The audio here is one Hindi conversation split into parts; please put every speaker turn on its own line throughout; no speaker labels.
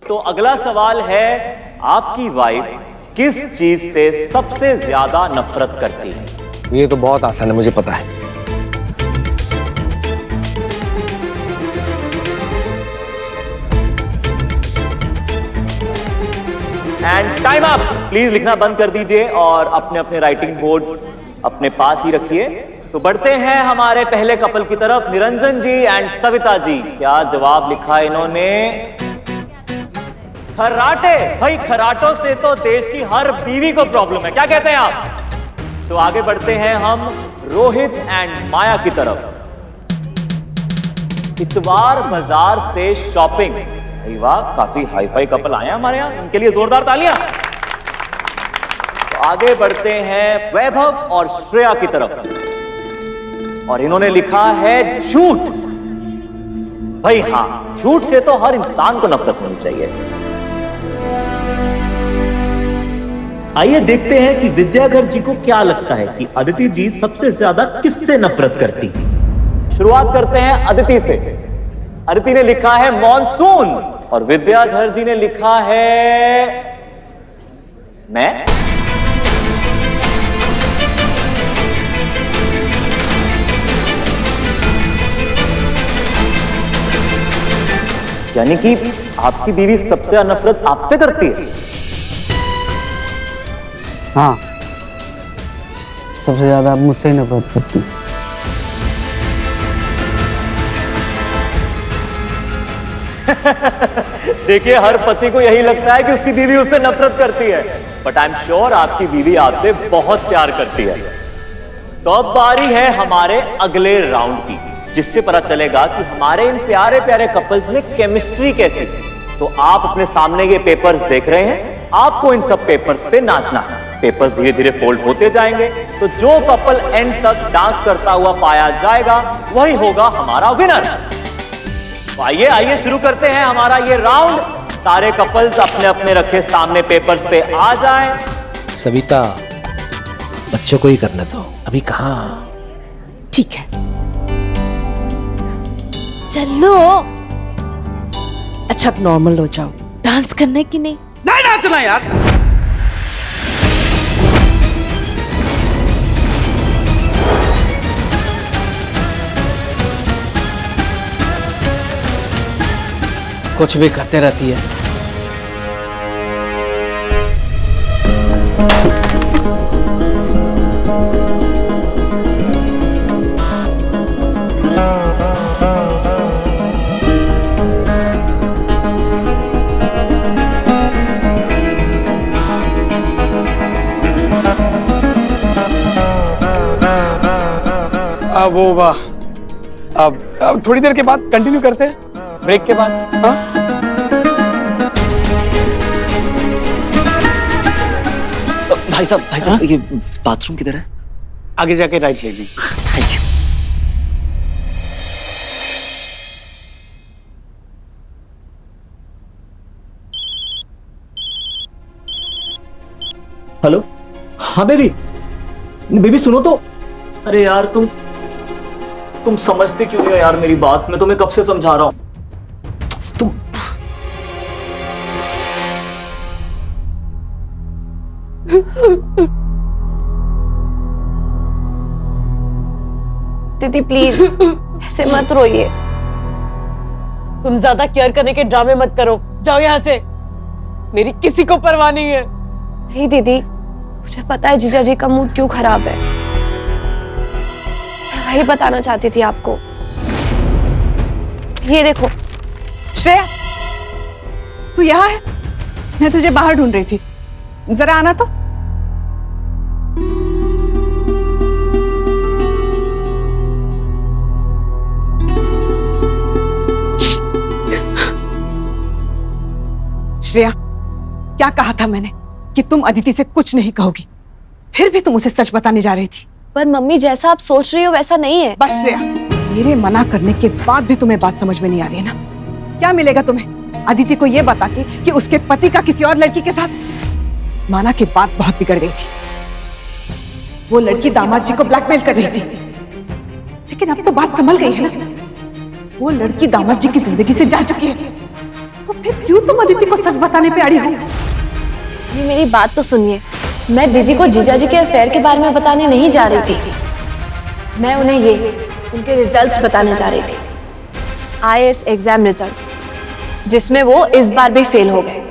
तो अगला सवाल है, आपकी वाइफ किस चीज से सबसे ज्यादा नफरत करती है?
ये तो बहुत आसान है, मुझे पता है।
And time up. प्लीज लिखना बंद कर दीजिए और अपने अपने राइटिंग बोर्ड्स अपने पास ही रखिए। तो बढ़ते हैं हमारे पहले कपल की तरफ। निरंजन जी एंड सविता जी, क्या जवाब लिखा इन्होंने? खर्राटे। भाई खर्राटों से तो देश की हर बीवी को प्रॉब्लम है, क्या कहते हैं आप? तो आगे बढ़ते हैं हम रोहित एंड माया की तरफ। इतवार बाजार से शॉपिंग। भाई वाह, काफी हाई फाई कपल आए हैं हमारे यहाँ, इनके लिए जोरदार तालियां। तो आगे बढ़ते हैं वैभव और श्रेया की तरफ और इन्होंने लिखा है झूठ। भाई हाँ, झूठ से तो हर इंसान को नफरत होनी चाहिए। आइए देखते हैं कि विद्याधर जी को क्या लगता है कि अदिति जी सबसे ज्यादा किससे नफरत करती है। शुरुआत करते हैं अदिति से। अदिति ने लिखा है मॉनसून और विद्याधर जी ने लिखा है मैं। यानी कि आपकी बीवी सबसे ज्यादा नफरत आपसे करती है?
हाँ, सबसे ज्यादा मुझसे ही नफरत करती।
देखिए, हर पति को यही लगता है कि उसकी बीवी उससे नफरत करती है, बट आई एम श्योर आपकी बीवी आपसे बहुत प्यार करती है। तो अब बारी है हमारे अगले राउंड की, जिससे पता चलेगा कि हमारे इन प्यारे प्यारे कपल्स में केमिस्ट्री कैसी है। तो आप अपने सामने ये पेपर्स देख रहे हैं, आपको इन सब पेपर्स पे नाचना है। पेपर्स धीरे धीरे फोल्ड होते जाएंगे, तो जो कपल एंड तक डांस करता हुआ पाया जाएगा वही होगा हमारा विनर। तो आइए आइए शुरू करते हैं हमारा ये राउंड। सारे कपल्स अपने अपने रखे सामने पेपर्स पे आ जाएं।
सविता, बच्चों को ही करने दो, अभी कहाँ।
ठीक है, चलो। अच्छा, अब नॉर्मल हो जाओ। डांस करना है कि नहीं?
नहीं नाचना यार।
कुछ भी करते रहती है।
वो वाह, अब थोड़ी देर के बाद कंटिन्यू करते हैं, ब्रेक के बाद। हाँ,
भाई साहब, ये बाथरूम किधर है?
आगे जाके राइट ले लीजिए।
Thank you. हेलो, हाँ बेबी, बेबी सुनो तो। अरे यार, तुम समझते क्यों नहीं हो यार मेरी बात? मैं तुम्हें कब से समझा रहा हूं। तुम
दीदी प्लीज ऐसे मत रोइए।
तुम ज्यादा केयर करने के ड्रामे मत करो, जाओ यहाँ से। मेरी किसी को परवाह नहीं है।
नहीं दीदी, मुझे पता है जीजा जी का मूड क्यों खराब है। मैं वही बताना चाहती थी आपको। ये देखो।
श्रेया, तू यहाँ है? मैं तुझे बाहर ढूंढ रही थी, जरा आना तो। श्रेया, क्या कहा था मैंने कि तुम अदिति से कुछ नहीं कहोगी, फिर भी तुम उसे सच बताने जा रही थी।
पर मम्मी, जैसा आप सोच रही हो वैसा नहीं है।
बस श्रेया, मेरे मना करने के बाद भी तुम्हें बात समझ में नहीं आ रही है ना? क्या मिलेगा तुम्हें अदिति को यह बता के कि उसके पति का किसी और लड़की के साथ? माना कि बात बहुत बिगड़ गई थी। वो लड़की दामाद जी को ब्लैकमेल कर रही थी, लेकिन अब तो बात संभल गई है ना? वो लड़की दामाद जी की जिंदगी से जा चुकी है। तो फिर क्यों तुम अदिति को सच बताने पे अड़ी हो?
ये मेरी बात तो सुनिए। मैं दीदी को जीजा जी के अफेयर के बारे में बताने नहीं जा रही थी। मैं उन्हें उनके रिजल्ट्स बताने जा रही थी। IAS एग्जाम रिजल्ट्स, जिसमें वो इस बार भी फेल हो गए।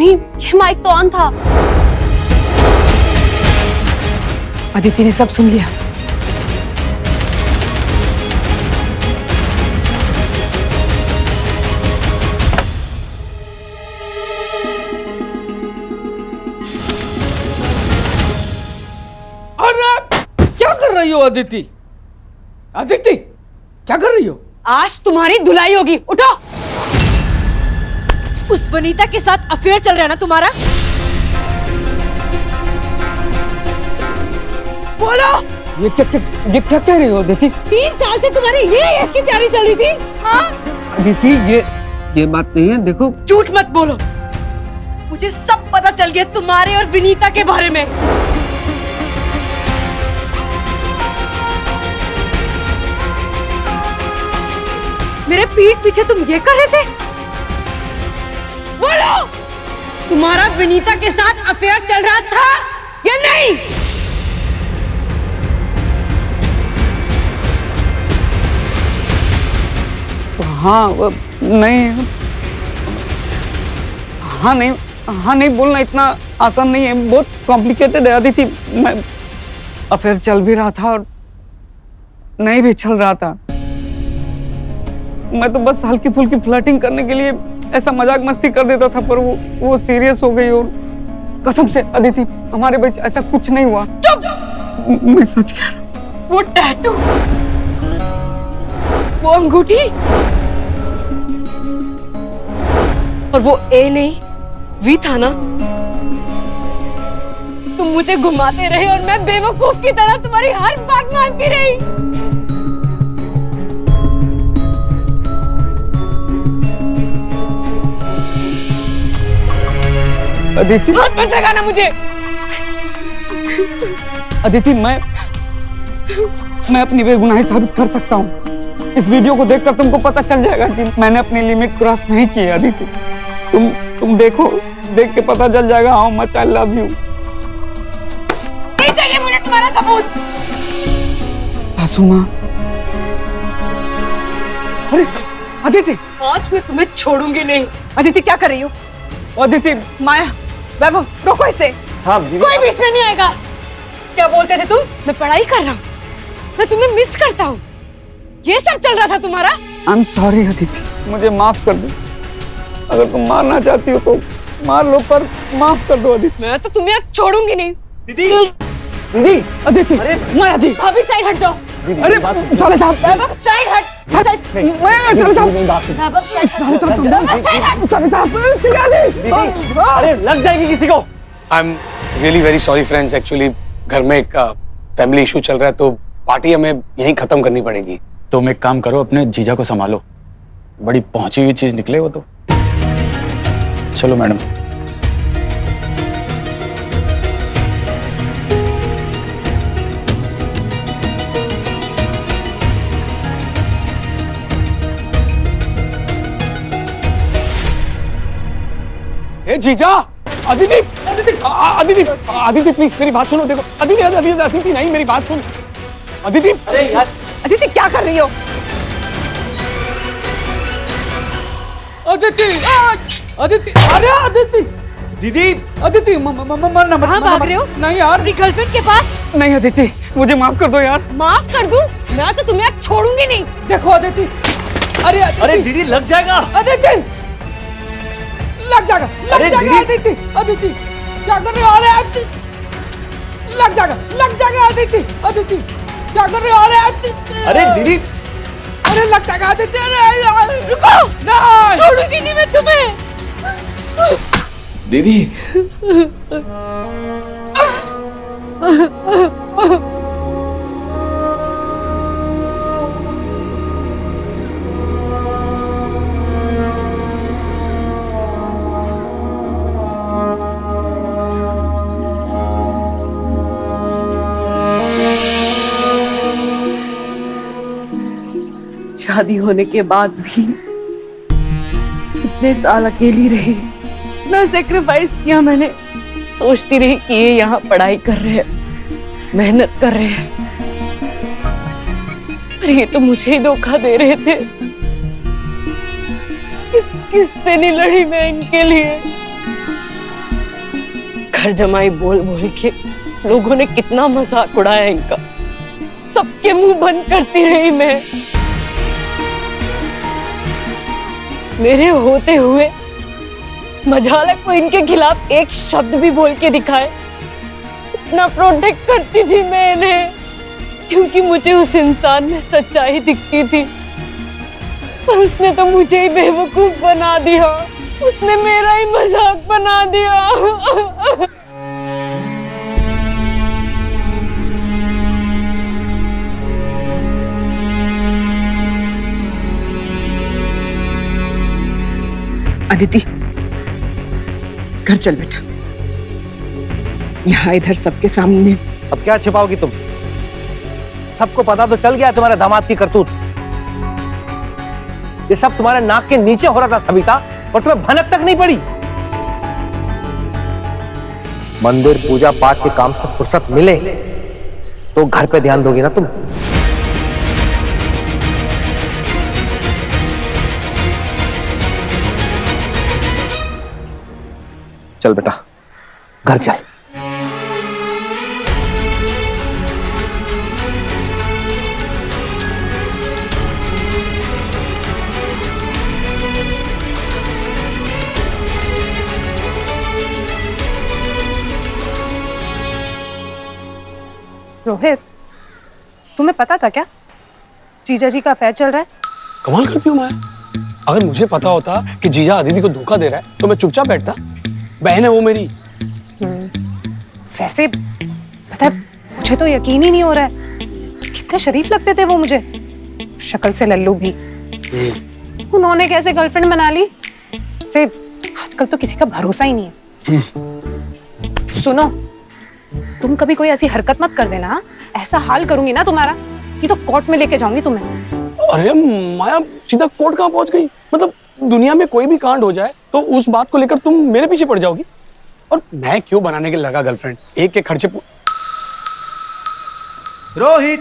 ये माइक तो ऑन था।
अदिति ने सब सुन लिया।
अरे क्या कर रही हो अदिति? अदिति क्या कर रही हो?
आज तुम्हारी धुलाई होगी, उठो। उस वनीता के साथ अफेयर चल रहा है ना तुम्हारा? बोलो।
ये क्या कह रही हो अदिति?
3 साल से तुम्हारी ये IAS की तैयारी चल रही थी, हाँ?
अदिति ये बात नहीं है, देखो।
झूठ मत बोलो, मुझे सब पता चल गया तुम्हारे और विनीता के बारे में। मेरे पीठ पीछे तुम ये कर रहे थे? बोलो, तुम्हारा विनीता के साथ अफेयर चल रहा था या नहीं?
हाँ नहीं, हाँ नहीं बोलना इतना आसान नहीं है, बहुत कॉम्प्लिकेटेड है अदिति। मैं अफेयर चल भी रहा था और नहीं भी चल रहा था। मैं तो बस हल्की फुल्की फ्लर्टिंग करने के लिए ऐसा मजाक मस्ती कर देता था, पर वो सीरियस हो गई। और कसम से अदिति, हमारे बीच ऐसा कुछ नहीं हुआ।
चुप!
मैं सच कह रहा हूँ।
वो टैटू, वो अंगूठी और वो A नहीं V था ना? तुम मुझे घुमाते रहे और मैं बेवकूफ की तरह तुम्हारी हर बात मानती रही।
अदिति
हाथ मत लगाना मुझे।
अदिति, मैं अपनी बेगुनाही साबित कर सकता हूँ। इस वीडियो को देखकर तुमको पता चल जाएगा कि मैंने अपनी लिमिट क्रॉस नहीं की है अदिति। तुम देखो, देख के पता चल जाएगा how much I love you.
नहीं चाहिए मुझे तुम्हारा सबूत।
सासू माँ। अरे अदिति,
आज मैं तुम्हें छोड़ूंगी नहीं।
अदिति क्या कर रही हो?
अदिति।
माया, वैभव, रोको इसे।
हाँ,
कोई भी इसमें नहीं आएगा। क्या बोलते थे तुम? मैं पढ़ाई कर रहा हूँ, मैं तुम्हें मिस करता हूँ, ये सब चल रहा था तुम्हारा?
आई एम सॉरी अदिति, मुझे माफ कर दो। अगर तुम मारना चाहती हो तो मार लो, पर माफ कर दो अदिति।
मैं तो तुम्हें अब छोड़ूंगी नहीं।
दीदी, अदिति, माया जी,
भाभी साइड हट जाओ।
अरे साले साहब,
वैभव साइड हट। चल
सर साहब
वैभव चल
अरे लग जाएगी किसी को।
I am really very sorry friends, actually घर में एक फैमिली इशू चल रहा है तो पार्टी हमें यहीं खत्म करनी पड़ेगी।
तुम एक काम करो, अपने जीजा को संभालो, बड़ी पहुंची हुई चीज निकले वो तो। चलो मैडम।
ए जीजा, अदिति अदिति अदिति अदिति प्लीज मेरी बात सुनो। देखो अदिति अदिति अदिति नहीं, मेरी बात सुन अदिति।
अरे यार
अदिति क्या कर रही हो?
अदिति अदिति, अरे अदिति
दीदी
अदिति मरना मत।
कहाँ भाग रहे हो?
नहीं यार,
अपनी गर्लफ्रेंड के पास।
नहीं अदिति, मुझे माफ कर दो यार।
माफ कर दूं? मैं तो तुम्हें अब छोड़ूंगी नहीं।
देखो अदिति, अरे
अरे दीदी लग जाएगा।
अदिति लग जाएगा, लग जाएगा अदिति। अदिति क्या कर रहे हो? अरे अदिति लग जाएगा अदिति। अदिति क्या कर रहे हो? अरे अदिति,
अरे दीदी
अरे लग जाएगा अदिति। अरे
रुको,
नहीं,
छोड़ूंगी नहीं मैं तुम्हें।
दीदी
शादी होने के बाद भी इतने साल अकेली रही, इतना सेक्रीफाइस किया मैंने। सोचती रही कि ये यहाँ पढ़ाई कर रहे हैं, मेहनत कर रहे हैं, पर ये तो मुझे ही धोखा दे रहे थे। किससे नहीं लड़ी मैं इनके लिए। घर जमाई बोल बोल के लोगों ने कितना मजाक उड़ाया इनका, सबके मुंह बंद करती रही मैं। मेरे होते हुए मजालक को इनके खिलाफ एक शब्द भी बोल के दिखाए, इतना प्रोटेक्ट करती थी मैं इन्हें, क्योंकि मुझे उस इंसान में सच्चाई दिखती थी। पर उसने तो मुझे ही बेवकूफ बना दिया, उसने मेरा ही मजाक बना दिया।
अदिति घर चल बेटा, यहाँ इधर सबके सामने।
अब क्या छिपाओगी तुम? सबको पता तो चल गया तुम्हारे दामाद की करतूत। ये सब तुम्हारे नाक के नीचे हो रहा था सविता, और तुम्हें भनक तक नहीं पड़ी। मंदिर पूजा पाठ के काम से फुर्सत मिले तो घर पे ध्यान दोगी ना तुम। चल बेटा घर चल।
रोहित, तुम्हें पता था क्या जीजा जी का अफेयर चल रहा है?
कमाल करती हूँ मैं। अगर मुझे पता होता कि जीजा अदिति को धोखा दे रहा है तो मैं चुपचाप बैठता। बहन है वो मेरी।
वैसे पता है, मुझे तो यकीन ही नहीं हो रहा है, कितने शरीफ लगते थे वो मुझे, शक्ल से लल्लू भी। उन्होंने कैसे गर्लफ्रेंड बना ली? से आजकल तो किसी का भरोसा ही नहीं है। सुनो, तुम कभी कोई ऐसी हरकत मत कर देना, ऐसा हाल करूंगी ना तुम्हारा, सीधा कोर्ट में लेके जाऊंगी तुम्हें।
अरे माया, सीधा कोर्ट कहाँ पहुंच गई? मतलब दुनिया में कोई भी कांड हो जाए तो उस बात को लेकर तुम मेरे पीछे पड़ जाओगी। और मैं क्यों बनाने के लगा गर्लफ्रेंड? एक के खर्चे
रोहित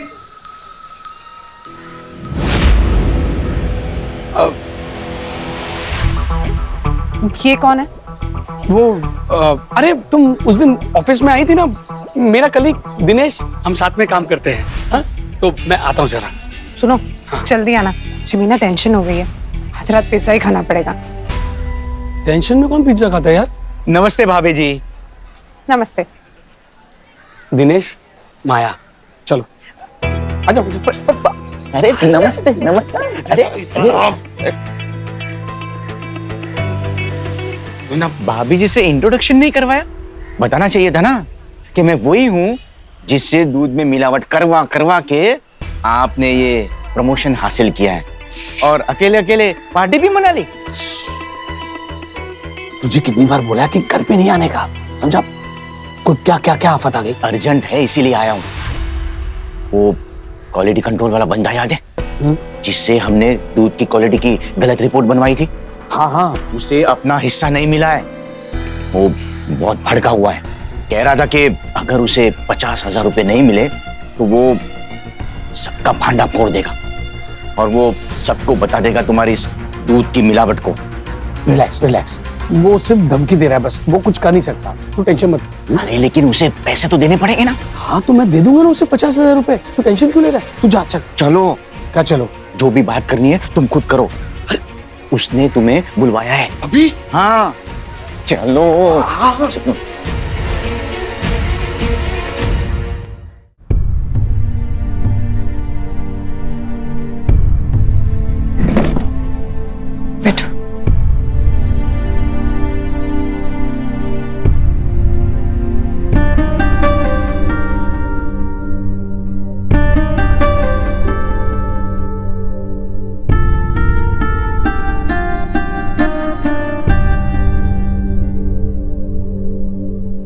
ये कौन है?
वो अरे तुम उस दिन ऑफिस में आई थी ना, मेरा कलीग दिनेश, हम साथ में काम करते हैं। हाँ? तो मैं आता हूँ जरा।
सुनो, जल्दी आना, जमीना टेंशन हो गई है, आज रात पिज्जा ही खाना पड़ेगा।
टेंशन में कौन पिज्जा खाता है यार?
नमस्ते भाभी जी।
नमस्ते।
दिनेश, माया, चलो आजा।
अरे नमस्ते नमस्ते। अरे ना भाभी जी से इंट्रोडक्शन नहीं करवाया? बताना चाहिए था ना कि मैं वही हूँ जिससे दूध में मिलावट करवा करवा के आपने ये प्रमोशन हासिल किया है और अकेले अकेले पार्टी भी मना ली।
तुझे कितनी बार बोला कि घर पे नहीं आने का, समझा? कोई क्या क्या क्या आफत आ गई?
अर्जेंट है इसीलिए आया हूँ। वो क्वालिटी कंट्रोल वाला बंदा याद है जिससे हमने दूध की क्वालिटी की गलत रिपोर्ट बनवाई थी?
हाँ हाँ,
उसे अपना हिस्सा नहीं मिला है। वो बहुत भड़का हुआ है, कह रहा था कि अगर उसे 50,000 रुपए नहीं मिले तो वो सबका भांडा फोड़ देगा और वो सबको बता देगा तुम्हारी इस दूध की मिलावट को।
रिलैक्स रिलैक्स, वो सिर्फ धमकी दे रहा है बस, वो कुछ कर नहीं सकता, तू टेंशन मत।
अरे लेकिन उसे पैसे तो देने पड़ेंगे ना।
हाँ तो मैं दे दूंगा ना उसे 50,000 रुपए, तू टेंशन क्यों ले रहा है? तू जा, चल।
चलो।
क्या चलो?
जो भी बात करनी है तुम खुद करो, उसने तुम्हें बुलवाया है
अभी?
हाँ चलो। चलो।
बैठो।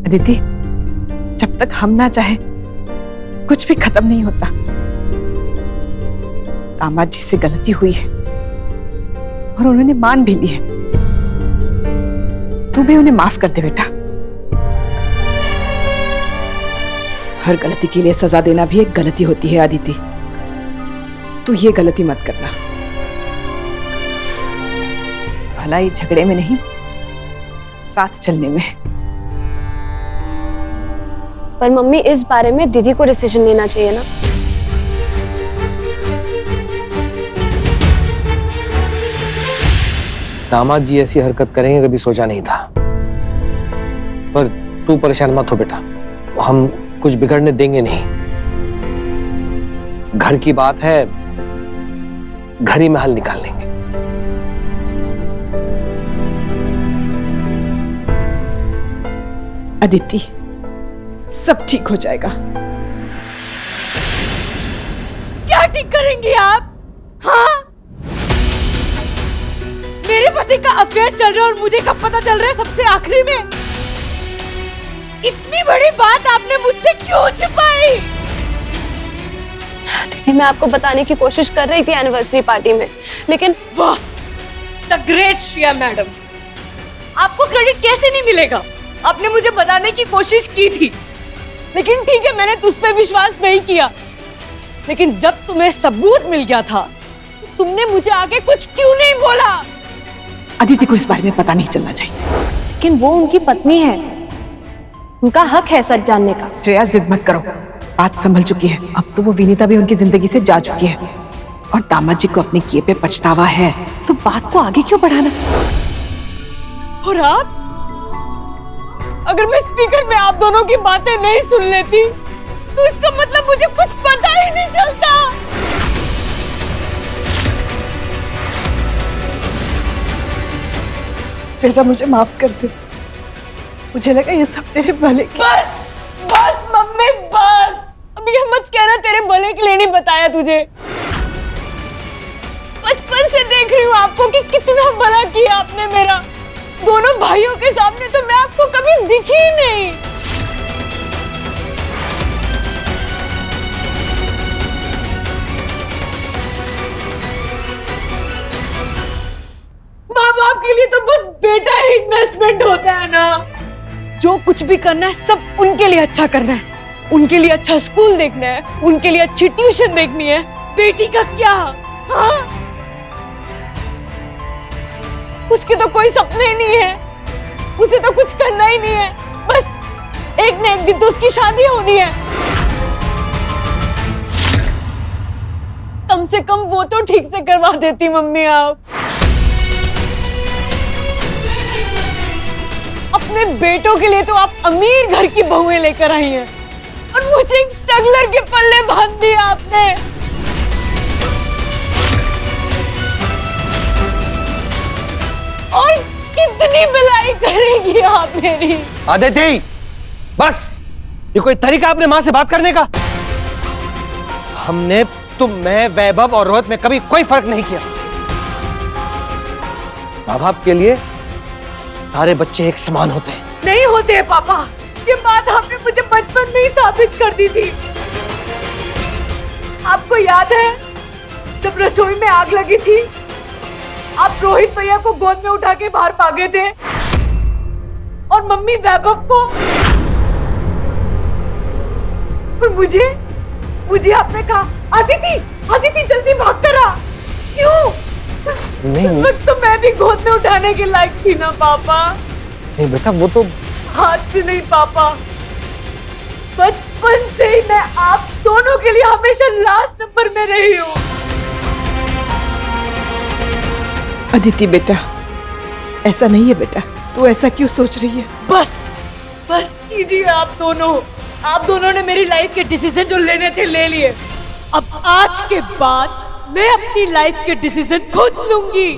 अदिति, जब तक हम ना चाहे कुछ भी खत्म नहीं होता। दामाद जी से गलती हुई है और उन्होंने मान भी ली है। तू भी उन्हें माफ कर दे बेटा। हर गलती के लिए सजा देना भी एक गलती होती है अदिति, तू ये गलती मत करना। भलाई झगड़े में नहीं, साथ चलने में।
पर मम्मी, इस बारे में दीदी को डिसीजन लेना चाहिए ना।
दामाद जी ऐसी हरकत करेंगे कभी सोचा नहीं था। पर तू परेशान मत हो बेटा, हम कुछ बिगड़ने देंगे नहीं। घर की बात है, घर ही में हल निकाल लेंगे।
अदिति, सब ठीक हो जाएगा।
क्या ठीक करेंगी आप? हाँ, मेरे पति का अफेयर चल रहा है और मुझे कब पता चल रहा है? सबसे आखिरी में। इतनी बड़ी बात आपने मुझसे क्यों छिपाई?
दीदी, मैं आपको बताने की कोशिश कर रही थी एनिवर्सरी पार्टी में, लेकिन
वाह, द ग्रेट श्रेया मैडम, आपको क्रेडिट कैसे नहीं मिलेगा? आपने मुझे बताने की कोशिश की थी, लेकिन ठीक है, मैंने तुझ पे विश्वास नहीं किया। लेकिन जब तुम्हें सबूत मिल गया था, तुमने मुझे आगे कुछ क्यों नहीं बोला?
अदिति को इस बारे में पता नहीं चलना चाहिए।
लेकिन वो उनकी पत्नी है, उनका हक है सच जानने का।
श्रेया, जिद मत करो, बात संभल चुकी है। अब तो वो विनीता भी उनकी जिंदगी से जा चुकी है और दामाद जी को अपने किए पे पछतावा है, तो बात को आगे क्यों बढ़ाना?
और आप, अगर मैं स्पीकर में आप दोनों की बातें नहीं सुन लेती तो इसका मतलब मुझे कुछ पता ही नहीं चलता।
बेटा, मुझे माफ कर दे, मुझे लगा ये सब तेरे भले के।
बस बस मम्मी, बस। अब ये मत कहना तेरे भले के लिए नहीं बताया तुझे। बचपन से देख रही हूँ आपको कि कितना भला किया आपने मेरा। दोनों भाइयों के सामने तो मैं आपको कभी दिखी ही नहीं। माँ बाप के लिए तो बस बेटा ही इन्वेस्टमेंट होता है ना। जो कुछ भी करना है सब उनके लिए अच्छा करना है, उनके लिए अच्छा स्कूल देखना है, उनके लिए अच्छी ट्यूशन देखनी है। बेटी का क्या? हाँ, उसके तो कोई सपने ही नहीं है, उसे तो कुछ करना ही नहीं है। बस एक न एक दिन तो उसकी शादी होनी है। कम से कम वो तो ठीक से करवा देती मम्मी आप। अपने बेटों के लिए तो आप अमीर घर की बहुएं लेकर आई हैं और मुझे एक स्ट्रगलर के पल्ले बांध दिया आपने। लीजिए आप मेरी।
अदिति, बस ये कोई तरीका अपने माँ से बात करने का? हमने मैं, वैभव और रोहित में कभी कोई फर्क नहीं किया। माँ बाप के लिए सारे बच्चे एक समान होते हैं।
नहीं होते हैं पापा, ये बात आपने मुझे बचपन में ही साबित कर दी थी। आपको याद है जब रसोई में आग लगी थी, आप रोहित भैया को गोद में उठा के बाहर भागे थे और मम्मी वैभव को, और मुझे आपने कहा अदिति जल्दी भाग कर आ। क्यों?
नहीं,
उस वक्त तो मैं भी गोद में उठाने के लायक थी ना पापा।
नहीं बेटा, वो तो
हाथ से नहीं पापा, बचपन से ही मैं आप दोनों के लिए हमेशा लास्ट नंबर में रही हूँ।
अदिति बेटा, ऐसा नहीं है बेटा, तू ऐसा क्यों सोच रही है?
बस कीजिए आप दोनों ने मेरी लाइफ के डिसीजन जो लेने थे ले लिए। अब आज के बाद मैं अपनी लाइफ के डिसीजन खुद लूंगी।